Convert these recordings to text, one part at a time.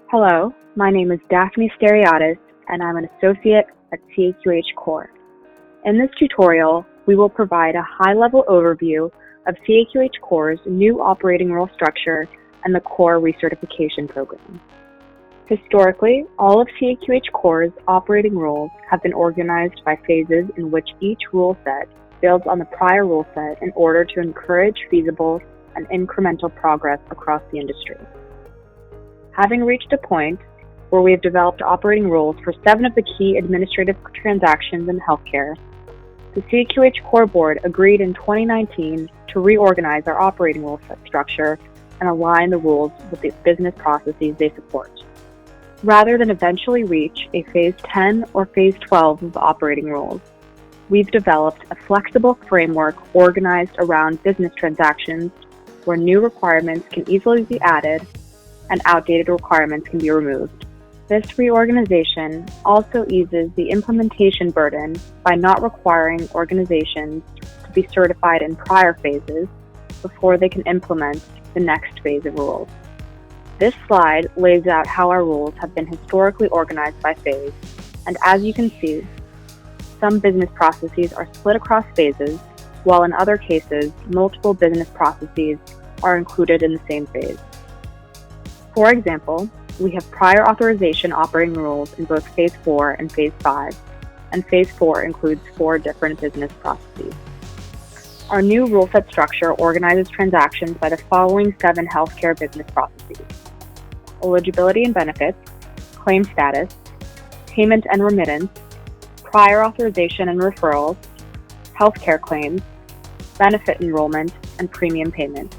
Hello, my name is Daphne Steriatis, and I'm an associate at CAQH Core. In this tutorial, we will provide a high-level overview of CAQH Core's new operating rule structure and the Core Recertification program. Historically, all of CAQH Core's operating rules have been organized by phases in which each rule set builds on the prior rule set in order to encourage feasible and incremental progress across the industry. Having reached a point where we have developed operating rules for 7 of the key administrative transactions in healthcare, the CAQH Core Board agreed in 2019 to reorganize our operating rule set structure and align the rules with the business processes they support. Rather than eventually reach a Phase 10 or Phase 12 of the operating rules, we've developed a flexible framework organized around business transactions where new requirements can easily be added and outdated requirements can be removed. This reorganization also eases the implementation burden by not requiring organizations to be certified in prior phases before they can implement the next phase of rules. This slide lays out how our rules have been historically organized by phase, and as you can see, some business processes are split across phases, while in other cases, multiple business processes are included in the same phase. For example, we have prior authorization operating rules in both Phase 4 and Phase 5, and Phase 4 includes 4 different business processes. Our new rule set structure organizes transactions by the following 7 healthcare business processes: eligibility and benefits, claim status, payment and remittance, prior authorization and referrals, healthcare claims, benefit enrollment, and premium payment.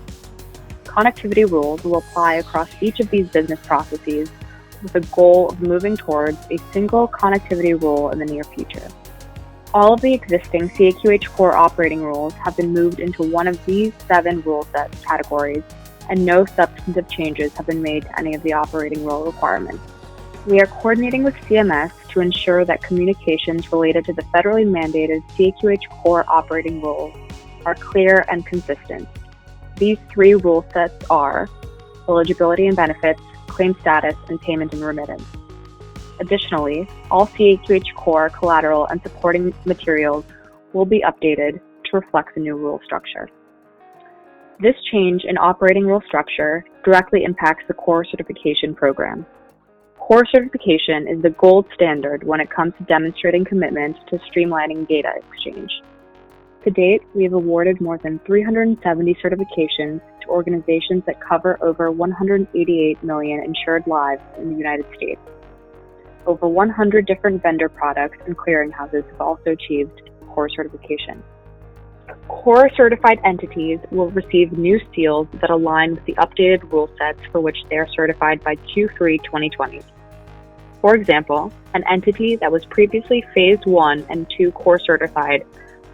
Connectivity rules will apply across each of these business processes with the goal of moving towards a single connectivity rule in the near future. All of the existing CAQH Core operating rules have been moved into one of these 7 rule set categories, and no substantive changes have been made to any of the operating rule requirements. We are coordinating with CMS to ensure that communications related to the federally mandated CAQH Core operating rules are clear and consistent. These 3 rule sets are eligibility and benefits, claim status, and payment and remittance. Additionally, all CAQH Core collateral and supporting materials will be updated to reflect the new rule structure. This change in operating rule structure directly impacts the Core Certification program. Core Certification is the gold standard when it comes to demonstrating commitment to streamlining data exchange. To date, we have awarded more than 370 certifications to organizations that cover over 188 million insured lives in the United States. Over 100 different vendor products and clearinghouses have also achieved Core Certification. Core certified entities will receive new seals that align with the updated rule sets for which they are certified by Q3 2020. For example, an entity that was previously Phase 1 and 2 Core certified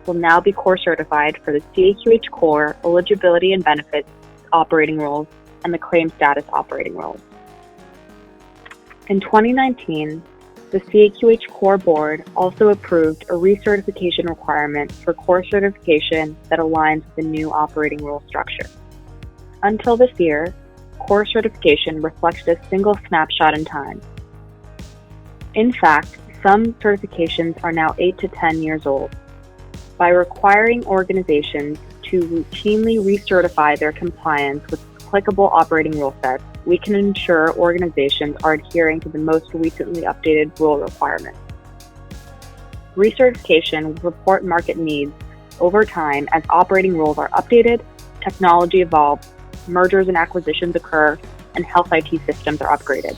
will now be Core certified for the CAQH Core eligibility and benefits operating rules and the claim status operating rules. In 2019, the CAQH Core Board also approved a recertification requirement for Core certification that aligns with the new operating rule structure. Until this year, Core certification reflected a single snapshot in time. In fact, some certifications are now 8 to 10 years old. By requiring organizations to routinely recertify their compliance with applicable operating rule sets, we can ensure organizations are adhering to the most recently updated rule requirements. Recertification will report market needs over time as operating rules are updated, technology evolves, mergers and acquisitions occur, and health IT systems are upgraded.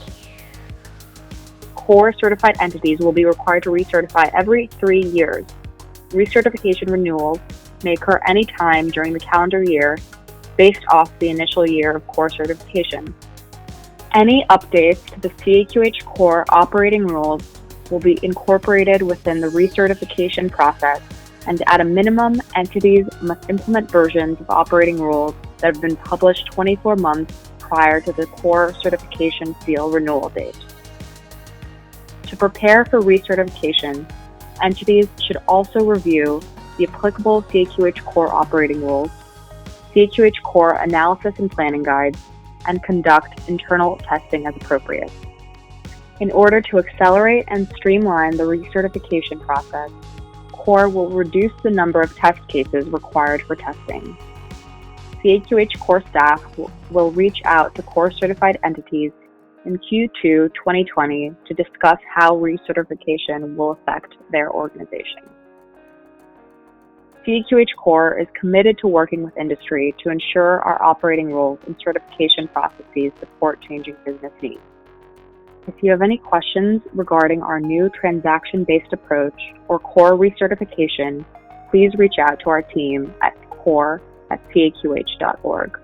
Core certified entities will be required to recertify every 3 years. Recertification renewals may occur any time during the calendar year based off the initial year of Core certification. Any updates to the CAQH Core operating rules will be incorporated within the recertification process, and at a minimum, entities must implement versions of operating rules that have been published 24 months prior to the Core certification seal renewal date. To prepare for recertification, entities should also review the applicable CAQH Core operating rules, CAQH Core analysis and planning guides, and conduct internal testing as appropriate. In order to accelerate and streamline the recertification process, CORE will reduce the number of test cases required for testing. CAQH CORE staff will reach out to CORE certified entities in Q2 2020 to discuss how recertification will affect their organization. CAQH CORE is committed to working with industry to ensure our operating roles and certification processes support changing business needs. If you have any questions regarding our new transaction-based approach or CORE recertification, please reach out to our team at core@caqh.org.